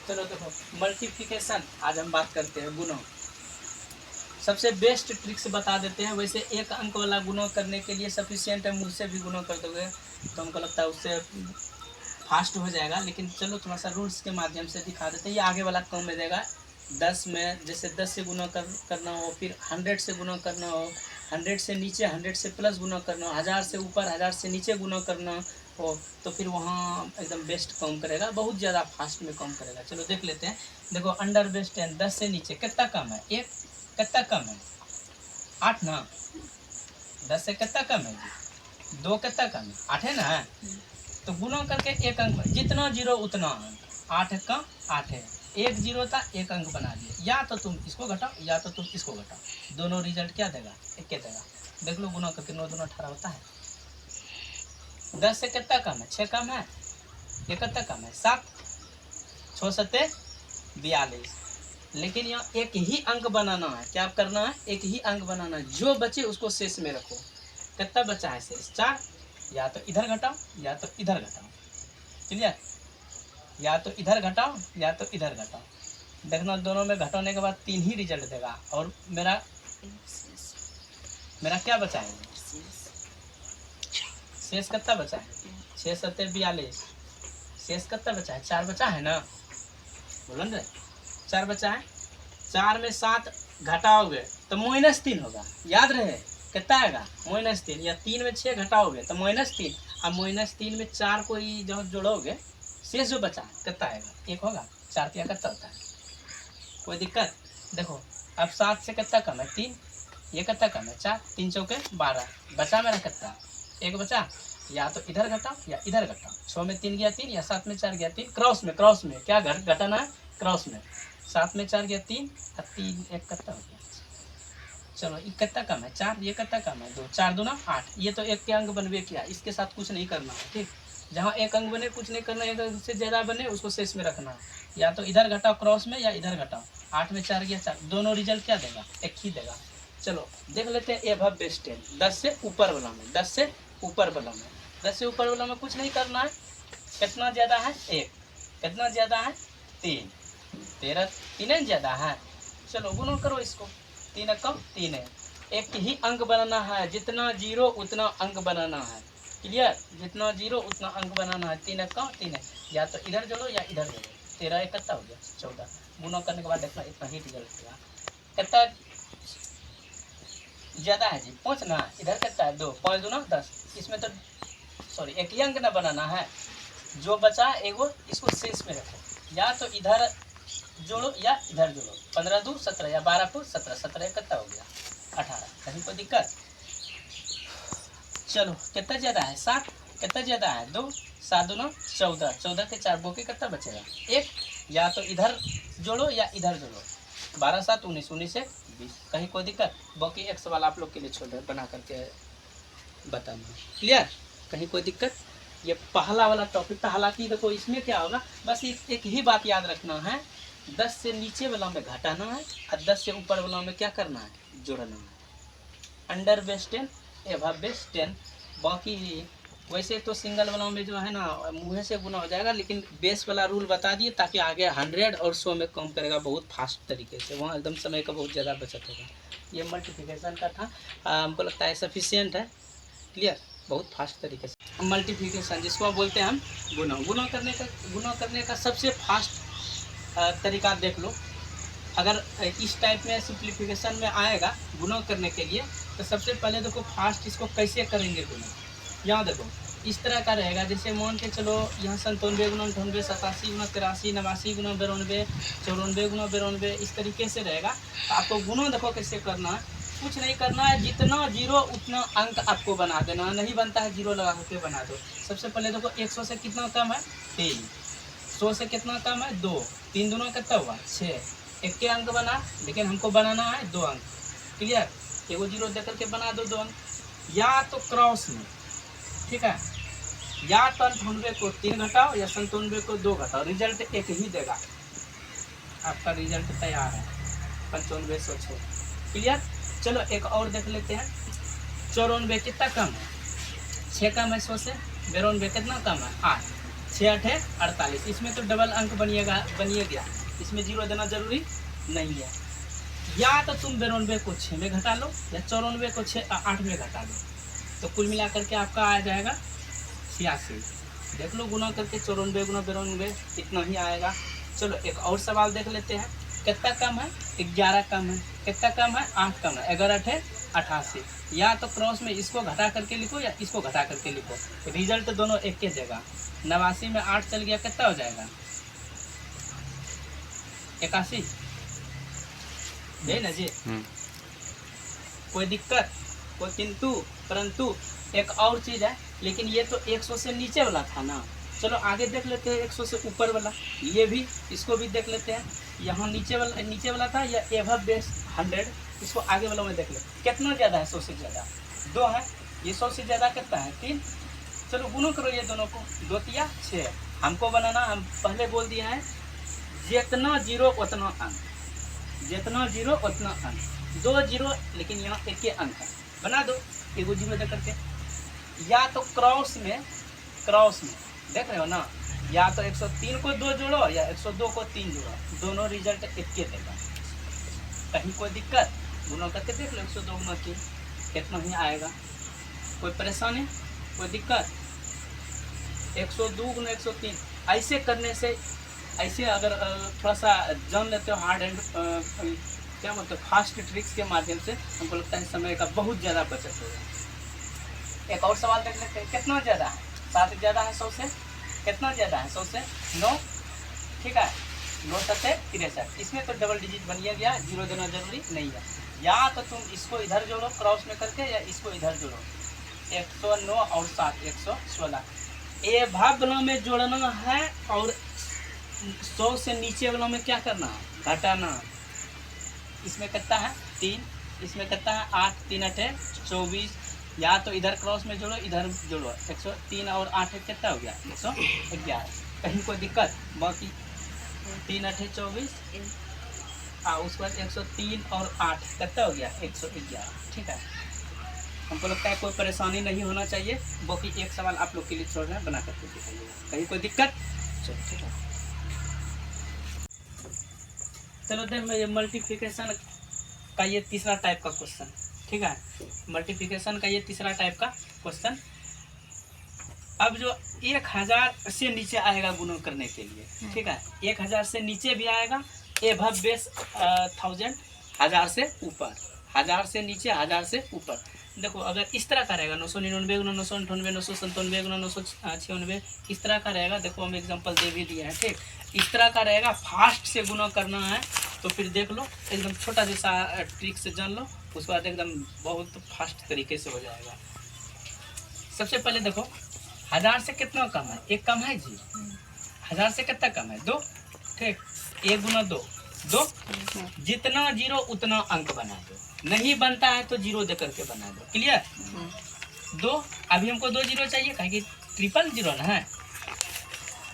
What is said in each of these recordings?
चलो देखो मल्टीप्लिकेशन, आज हम बात करते हैं गुणों। सबसे बेस्ट ट्रिक्स बता देते हैं। वैसे एक अंक वाला गुणों करने के लिए सफिशियंट है, मुझसे भी गुणों कर दोगे तो हमको लगता है उससे फास्ट हो जाएगा, लेकिन चलो थोड़ा सा रूल्स के माध्यम से दिखा देते हैं। ये आगे वाला कम में देगा 10 में, जैसे 10 से गुणा करना हो, फिर 100 से गुणा करना हो, 100 से नीचे 100 से प्लस गुणा करना हो, 1000 से ऊपर 1000 से नीचे गुणा करना हो, तो फिर वहाँ एकदम बेस्ट कम करेगा, बहुत ज़्यादा फास्ट में कम करेगा। चलो देख लेते हैं। देखो अंडर बेस्ट 10, 10 से नीचे कितना कम है, एक कितना कम है 8 ना, 10 से कितना कम है जी 2, कितना कम है 8 है ना। तो गुणा करके एक अंक, जितना जीरो उतना अंक, 8 का 8 है, एक जीरो था एक अंक बना दिया। या तो तुम इसको घटाओ या तो तुम इसको घटाओ, दोनों रिजल्ट क्या देगा, एक के देगा। देख लो गुणा करके 9 दूना 18 होता है। 10 से कितना कम है, 6 कम है, ये कितना कम है 7, 6 सत्ते 42। लेकिन यहाँ एक ही अंक बनाना है, क्या करना है, एक ही अंक बनाना है, जो बचे उसको शेष में रखो। कितना बचा है शेष 4, या तो इधर घटाओ या तो इधर घटाओ, क्लियर, या तो इधर घटाओ या तो इधर घटाओ। देखना दोनों में घटाने के बाद 3 ही रिजल्ट देगा। और मेरा क्या बचा है, शेष कितना बचा है, 6 सत्ते 42, शेष कितना बचा है 4 बचा है ना, बोलो ना 4 बचा है। 4 में 7 घटाओगे तो -3 होगा, याद रहे कितना आएगा -3, या 3 में 6 घटाओगे तो -3। अब -3 में 4 को ही जब जोड़ोगे शेष जो बचा कितना आएगा, 1 होगा। 4 क्या कितना होता है, कोई दिक्कत। देखो अब 7 से कितना कम है 3, ये कितना कम है 4, 3 चौके 12, बचा मेरा कितना 1 बचा। या तो इधर घटाओ या इधर घटाओ, 6 में 3 गया 3, या 7 में 4 गया 3, क्रॉस में क्या घटाना है, क्रॉस में 7 में 4 गया 3, और 3 1 कितना हो गया। चलो ये कितना कम है 4, ये कितना कम है 2, 4 दूना 8। ये तो एक के अंक बनवे किया, इसके साथ कुछ नहीं करना है, ठीक। जहाँ एक अंक बने कुछ नहीं करना, एक अंक से ज़्यादा बने उसको शेष में रखना है। या तो इधर घटाओ क्रॉस में या इधर घटाओ। 8 में 4 गया 4, दोनों रिजल्ट क्या देगा, एक ही देगा। चलो देख लेते हैं एबव बेस्ट 10, 10 से ऊपर वाला में, 10 से ऊपर वाला में, 10 से ऊपर वाला में कुछ नहीं करना है। कितना ज़्यादा है 1, कितना ज़्यादा है 3, 13 3 ज़्यादा है। चलो गुणा करो इसको, 3 कम 3 है, एक ही अंक बनाना है, जितना जीरो उतना अंक बनाना है, क्लियर, जितना जीरो उतना अंक बनाना है। 3 कम 3 है, या तो इधर जोड़ो या इधर जोड़ो। 13 1 कितना हो गया 14, गुणा करने के बाद देखना इतना ही रिजल्ट होगा। कितना ज़्यादा है जी 5 ना, इधर कितना है 2, 5 दूना 10, इसमें तो सॉरी एक ही अंक ना बनाना है, जो बचा एगो इसको शेष में रखो, या तो इधर जोड़ो या इधर जोड़ो। 15 दूर 17 या 12 को 17, 17 कितना हो गया 18, कहीं कोई दिक्कत। चलो कितना ज़्यादा है 7, कितना ज़्यादा है 2, 7 दूना 14, 14 के 4 बोके कितना बचेगा 1, या तो इधर जोड़ो या इधर जोड़ो। 12 7 19, 19 से 20, कहीं कोई दिक्कत। बाकी एक सवाल आप लोग के लिए छोड़ बना करके बताना, क्लियर, कहीं कोई दिक्कत। ये पहला वाला टॉपिक था। हालांकि देखो इसमें क्या होगा, बस एक ही बात याद रखना है, 10 से नीचे वाला में घटाना है और 10 से ऊपर वाला में क्या करना है, जोड़ना है। Under base 10 above base 10। बाकी वैसे तो सिंगल वाला में जो है ना मुँह से गुना हो जाएगा, लेकिन बेस वाला रूल बता दिए ताकि आगे 100 और 100 में कम करेगा बहुत फास्ट तरीके से, वहाँ एकदम समय का बहुत ज़्यादा बचत होगा। ये मल्टीप्लिकेशन का था, हमको लगता है सफिशियंट है, क्लियर, बहुत फास्ट तरीके से। मल्टीप्लिकेशन जिसको बोलते हैं हम गुना करने का सबसे फास्ट तरीका देख लो। अगर इस टाइप में सिंप्लीफिकेशन में आएगा गुना करने के लिए, तो सबसे पहले देखो फास्ट इसको कैसे करेंगे गुना। यहाँ देखो इस तरह का रहेगा, जैसे मान के चलो यहाँ 97 गुना 98, 87 गुना 83, 89 गुना 92, 94 गुना 92, इस तरीके से रहेगा। तो आपको गुना देखो कैसे करना है, कुछ नहीं करना है, जितना जीरो उतना अंक आपको बना देना, नहीं बनता है जीरो लगा के बना दो। सबसे पहले देखो 100 से कितना कम है 3, 100 से कितना कम है 2, 3 दूना कितना हुआ 6, एक के अंक बना, लेकिन हमको बनाना है 2 अंक, क्लियर, एगो जीरो दे करके बना दो 2 अंक। या तो क्रॉस में, ठीक है, या 98 को 3 घटाओ या 97 को 2 घटाओ, रिजल्ट एक ही देगा, आपका रिजल्ट तैयार है 9506, क्लियर। चलो एक और देख लेते हैं, 94 कितना कम है 6 कम है 100 से, 92 कितना कम है 8, 6 8 48, इसमें तो डबल अंक बनिएगा, बनिए गया, इसमें 0 देना जरूरी नहीं है। या तो तुम 92 को 6 में घटा लो या 94 को 8 में घटा लो, तो कुल मिलाकर के आपका आ जाएगा 86। देख लो गुना करके 94 गुना 92 इतना ही आएगा। चलो एक और सवाल देख लेते हैं। कितना कम है? 11 कम है। कितना कम है? 8 कम है। 11 8 88। या तो क्रॉस में इसको घटा करके लिखो या इसको घटा करके लिखो, रिजल्ट दोनों एक के जगह। 89 में 8 चल गया, कितना हो जाएगा? 81, यही ना जी? कोई दिक्कत, कोई किंतु परंतु? एक और चीज है, लेकिन ये तो 100 से नीचे वाला था ना। चलो आगे देख लेते हैं 100 से ऊपर वाला, ये भी, इसको भी देख लेते हैं। यहाँ नीचे वाला था या एवब बेस 100, इसको आगे वाला में देख ले। कितना ज़्यादा है 100 से ज़्यादा? 2 है। ये 100 से ज़्यादा कितना है? 3। चलो गुनो करो ये दोनों को, 2 तिया 6। हमको बनाना, हम पहले बोल दिया है जितना जीरो उतना अंक, जितना जीरो उतना अंक। 2 जीरो, लेकिन यहाँ एक ही अंक है, बना दो एगो जीरो दे करके। या तो क्रॉस में देख रहे हो ना, या तो 103 को 2 जोड़ो या 102 को 3 जोड़ो, दोनों रिजल्ट एक के देगा। कहीं कोई दिक्कत? गुना करके देख लो 102 गुना 3 कितना ही आएगा। कोई परेशानी, कोई दिक्कत? 102 गुना 103 ऐसे करने से, ऐसे अगर थोड़ा सा जान लेते हो हार्ड एंड क्या मतलब फास्ट ट्रिक्स के माध्यम से, हमको लगता है समय का बहुत ज़्यादा बचत होगा। एक और सवाल देख लेते हैं। कितना ज़्यादा है? 7 ज़्यादा है 100 से? कितना ज़्यादा है 100 से? 9। ठीक है, 9 7 63। इसमें तो डबल डिजिट बन गया, 0 देना जरूरी नहीं है। या तो तुम इसको इधर जोड़ो क्रॉस में करके, या इसको इधर जोड़ो। 109 और 7 116। ए भाग वालों में जोड़ना है और 100 से नीचे वालों में क्या करना है? घटाना। इसमें कितना है? 3, इसमें कितना है? 8 3 8 24। या तो इधर क्रॉस में जोड़ो, इधर जोड़ो। 103 और 8 कितना हो गया? 111। कहीं कोई दिक्कत? बाकी 3 8 24, उसके बाद 103 और 8 कितना हो गया? 111। ठीक है, हमको लगता है कोई परेशानी नहीं होना चाहिए। बाकी एक सवाल आप लोग के लिए छोड़ रहे हैं, बना करके दिखाइएगा। कहीं कोई दिक्कत? चलो ठीक है। चलो देखो ये मल्टीप्लिकेशन का ये तीसरा टाइप का क्वेश्चन। ठीक है, मल्टीप्लिकेशन का ये तीसरा टाइप का क्वेश्चन। अब जो 1000 से नीचे आएगा गुणन करने के लिए, ठीक है, 1000 से नीचे भी आएगा, एभव बेस 1000, 1000 से ऊपर, 1000 से नीचे, 1000 से ऊपर। देखो अगर इस तरह का रहेगा 999 गुना 998 997 गुना 996, इस तरह का रहेगा। देखो हम एग्जांपल दे भी दिए हैं। ठीक, इस तरह का रहेगा। फास्ट से गुना करना है तो फिर देख लो, एकदम छोटा जैसा ट्रिक से जान लो, उसके बाद एकदम बहुत फास्ट तरीके से हो जाएगा। सबसे पहले देखो 1000 से कितना कम है? 1 कम है जी। 1000 से कितना कम है? 2। ठीक, 1 गुना 2 2। जितना जीरो उतना अंक बना दो, नहीं बनता है तो जीरो दे करके बना दो। क्लियर? 2। अभी हमको 2 जीरो चाहिए, कहें कि ट्रिपल जीरो ना है,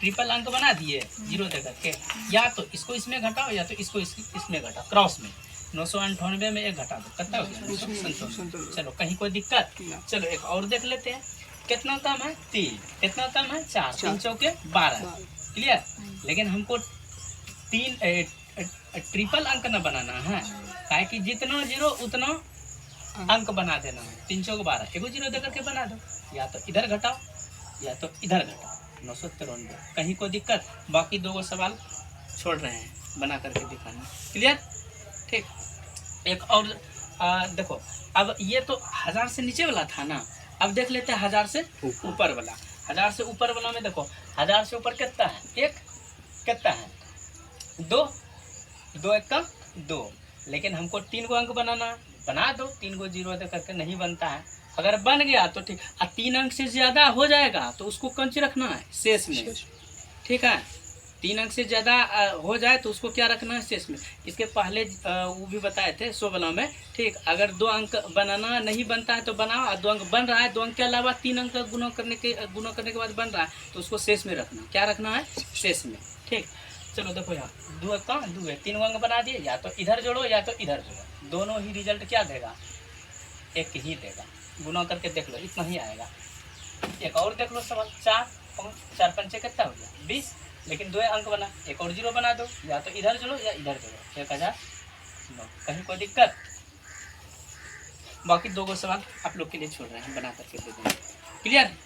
ट्रिपल अंक बना दिए जीरो दे करके। या तो इसको इसमें घटाओ या तो इसको इसमें घटाओ, क्रॉस में। 998 में 1 घटा दो, कितना हो गया? 997। चलो कहीं कोई दिक्कत? चलो एक और देख लेते हैं। कितना कम है? 3। कितना कम है? 4। 3 चौके 12। क्लियर? लेकिन हमको 3 ट्रिपल अंक न बनाना है, काहे कि जितना जीरो उतना अंक बना देना है। 3 चौके 12, एगो जीरो दे करके बना दो। या तो इधर घटाओ या तो इधर घटाओ, 993। कहीं कोई दिक्कत? बाकी 2 सवाल छोड़ रहे हैं, बना करके दिखाना। क्लियर? ठीक, एक और देखो, अब ये तो 1000 से नीचे वाला था ना, अब देख लेते हैं 1000 से ऊपर वाला। 1000 से ऊपर वाला में देखो 1000 से ऊपर कितना है? 1। कितना है? 2। 2 1 का 2। लेकिन हमको 3 गो अंक बनाना है, बना दो। 3 गो जीरो दे करके नहीं बनता है, अगर बन गया तो ठीक। 3 अंक से ज़्यादा हो जाएगा तो उसको कंच रखना है शेष में। ठीक है, 3 अंक से ज़्यादा हो जाए तो उसको क्या रखना है? शेष में। इसके पहले वो भी बताए थे 100 वाला में। ठीक, अगर 2 अंक बनाना नहीं बनता है तो बनाओ, और 2 अंक बन रहा है, 2 अंक के अलावा 3 अंक का गुना करने के बाद बन रहा है तो उसको शेष में रखना। क्या रखना है? शेष में। ठीक, चलो देखो यहाँ 2 का 2 है, 3 अंक बना दिए। या तो इधर जोड़ो या तो इधर जोड़ो, दोनों ही रिजल्ट क्या देगा? एक ही देगा। गुना करके देख लो, इतना ही आएगा। एक और देख लो सवाल 4 4 पंचे कितना हो गया 20, लेकिन 2 अंक बना, एक और 0 बना दो, या तो इधर जोड़ो या इधर जोड़ो, 1009। कहीं कोई दिक्कत? बाकी 2 सवाल आप लोग के लिए छोड़ रहे हैं, बना करके दे देंगे। क्लियर?